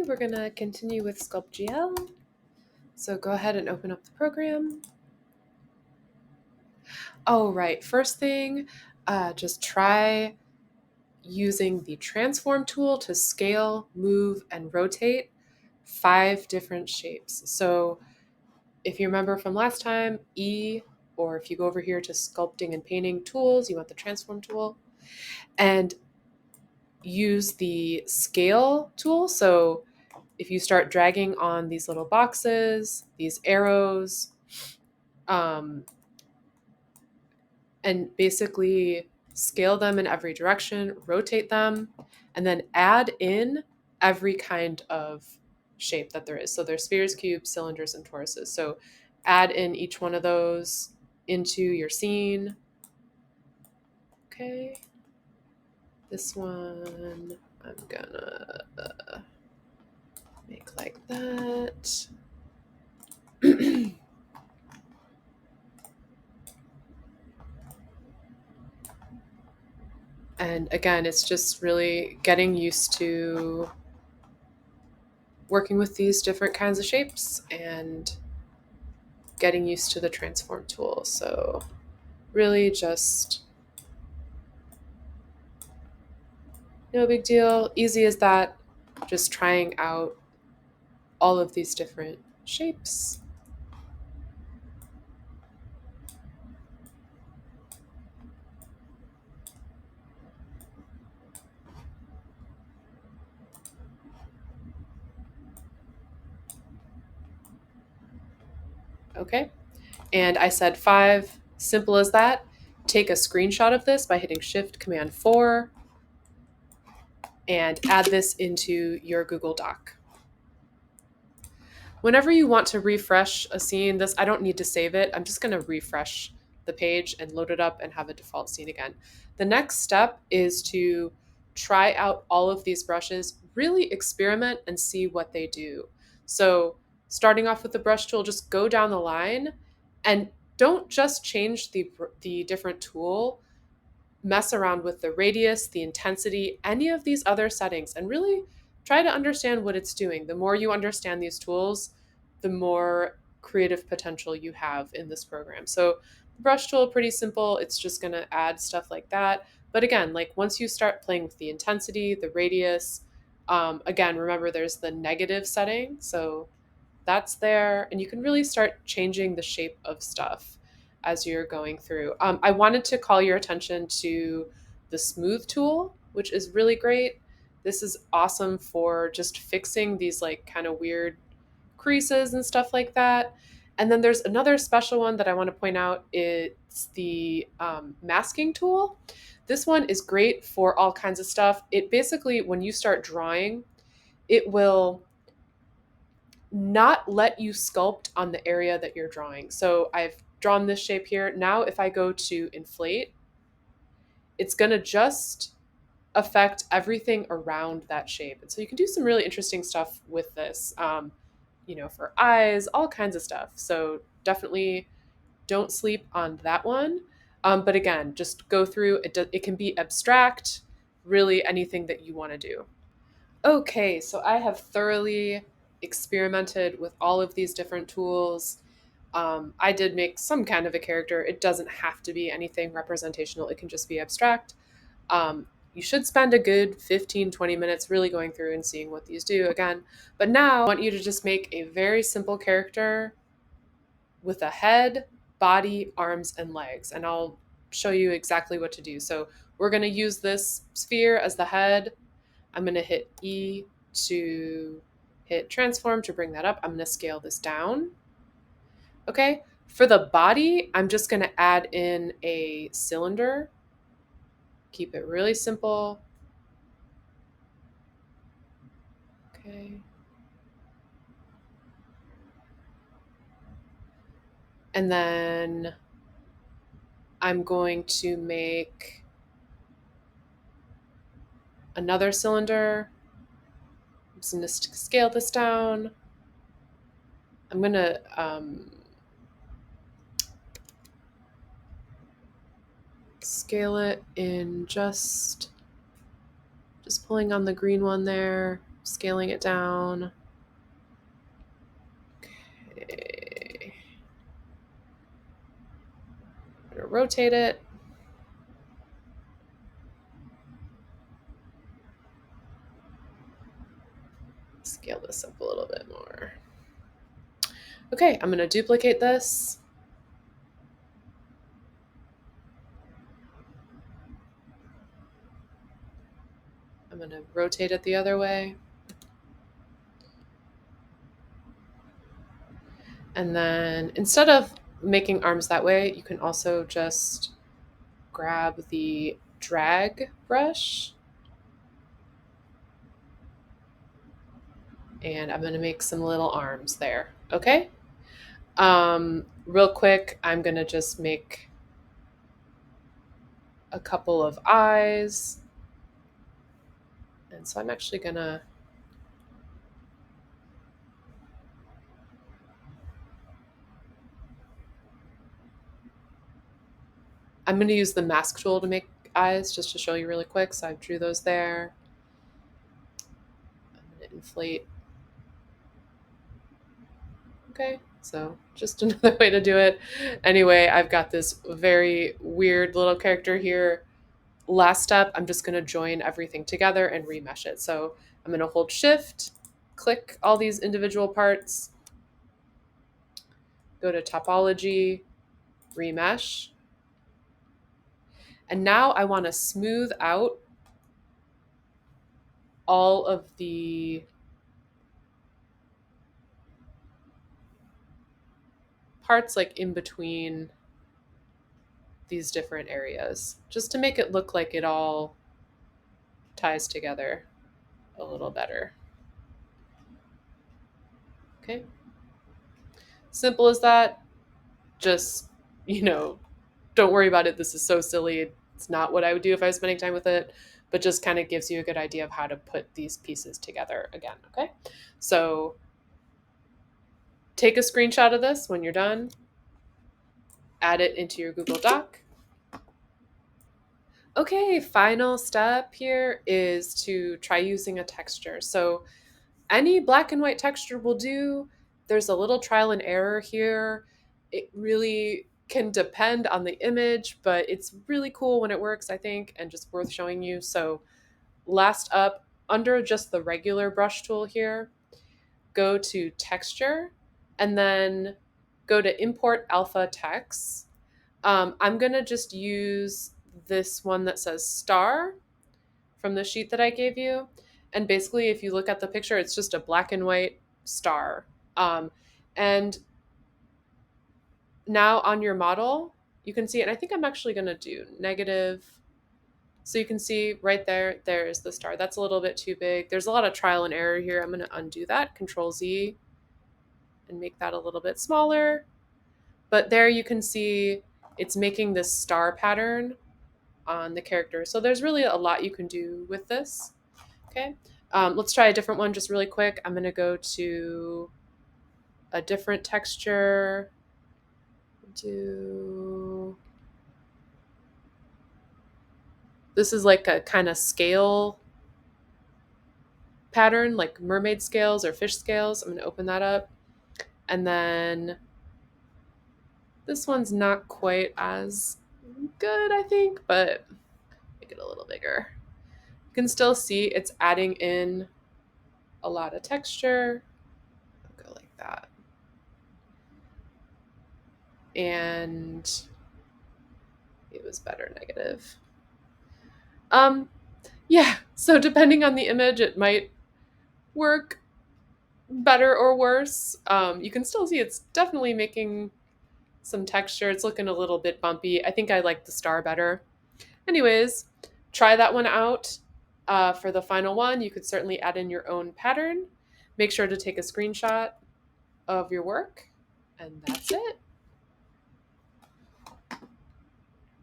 we're going to continue with SculptGL. So go ahead and open up the program. Oh, right. First thing, just try using the transform tool to scale, move, and rotate 5 different shapes. So if you remember from last time, E, or if you go over here to sculpting and painting tools, you want the transform tool, and use the scale tool. So if you start dragging on these little boxes, these arrows, and basically scale them in every direction, rotate them, and then add in every kind of shape that there is. So there's spheres, cubes, cylinders, and toruses. So add in each one of those into your scene. Okay. This one I'm gonna make like that. And again, it's just really getting used to working with these different kinds of shapes and getting used to the transform tool. So really just no big deal. Easy as that. Just trying out all of these different shapes. Okay. And I said 5, simple as that. Take a screenshot of this by hitting Shift Command 4 and add this into your Google Doc. Whenever you want to refresh a scene, I don't need to save it. I'm just going to refresh the page and load it up and have a default scene again. The next step is to try out all of these brushes, really experiment and see what they do. So starting off with the brush tool, just go down the line and don't just change the different tool, mess around with the radius, the intensity, any of these other settings, and really try to understand what it's doing. The more you understand these tools, the more creative potential you have in this program. So the brush tool, pretty simple. It's just going to add stuff like that. But again, like once you start playing with the intensity, the radius, again, remember there's the negative setting. So that's there. And you can really start changing the shape of stuff as you're going through. I wanted to call your attention to the smooth tool, which is really great. This is awesome for just fixing these like kind of weird creases and stuff like that. And then there's another special one that I want to point out. It's the masking tool. This one is great for all kinds of stuff. It basically, when you start drawing, it will not let you sculpt on the area that you're drawing. So I've drawn this shape here. Now if I go to inflate, it's going to just affect everything around that shape. And so you can do some really interesting stuff with this, for eyes, all kinds of stuff. So definitely don't sleep on that one. But again, just go through it. It can be abstract, really anything that you want to do. Okay, so I have thoroughly experimented with all of these different tools. I did make some kind of a character. It doesn't have to be anything representational, it can just be abstract. You should spend a good 15-20 minutes really going through and seeing what these do again. But now I want you to just make a very simple character with a head, body, arms, and legs. And I'll show you exactly what to do. So we're going to use this sphere as the head. I'm going to hit E to hit transform to bring that up. I'm going to scale this down. Okay, for the body, I'm just going to add in a cylinder. Keep it really simple. Okay. And then I'm going to make another cylinder. I'm just going to scale this down. I'm going to scale it in just pulling on the green one there. Scaling it down. Okay. I'm gonna rotate it. Scale this up a little bit more. Okay, I'm gonna duplicate this. I'm gonna rotate it the other way. And then instead of making arms that way, you can also just grab the drag brush. And I'm gonna make some little arms there, okay? Real quick, I'm gonna just make a couple of eyes. And so I'm actually gonna use the mask tool to make eyes just to show you really quick. So I drew those there. I'm gonna inflate. Okay, so just another way to do it. Anyway, I've got this very weird little character here. Last step, I'm just gonna join everything together and remesh it. So I'm gonna hold Shift, click all these individual parts, go to Topology, Remesh, and now I wanna smooth out all of the parts like in between these different areas, just to make it look like it all ties together a little better. Okay. Simple as that. Just, don't worry about it. This is so silly. It's not what I would do if I was spending time with it, but just kind of gives you a good idea of how to put these pieces together again. Okay. So take a screenshot of this when you're done, add it into your Google Doc. Okay, final step here is to try using a texture. So any black and white texture will do. There's a little trial and error here. It really can depend on the image, but it's really cool when it works, I think, and just worth showing you. So last up, under just the regular brush tool here, go to texture and then go to import alpha text. I'm gonna just use this one that says star from the sheet that I gave you. And basically, if you look at the picture, it's just a black and white star. And now on your model, you can see it. And I think I'm actually going to do negative. So you can see right there, there's the star. That's a little bit too big. There's a lot of trial and error here. I'm going to undo that, Control Z, and make that a little bit smaller. But there you can see it's making this star pattern on the character. So there's really a lot you can do with this. Okay, let's try a different one just really quick. I'm going to go to a different texture. This is like a kind of scale pattern, like mermaid scales or fish scales. I'm going to open that up. And then this one's not quite as good, I think, but make it a little bigger. You can still see it's adding in a lot of texture. I'll go like that. And it was better negative. Yeah, so depending on the image, it might work better or worse. You can still see it's definitely making some texture. It's looking a little bit bumpy. I think I like the star better. Anyways, try that one out. For the final one, you could certainly add in your own pattern. Make sure to take a screenshot of your work, and that's it.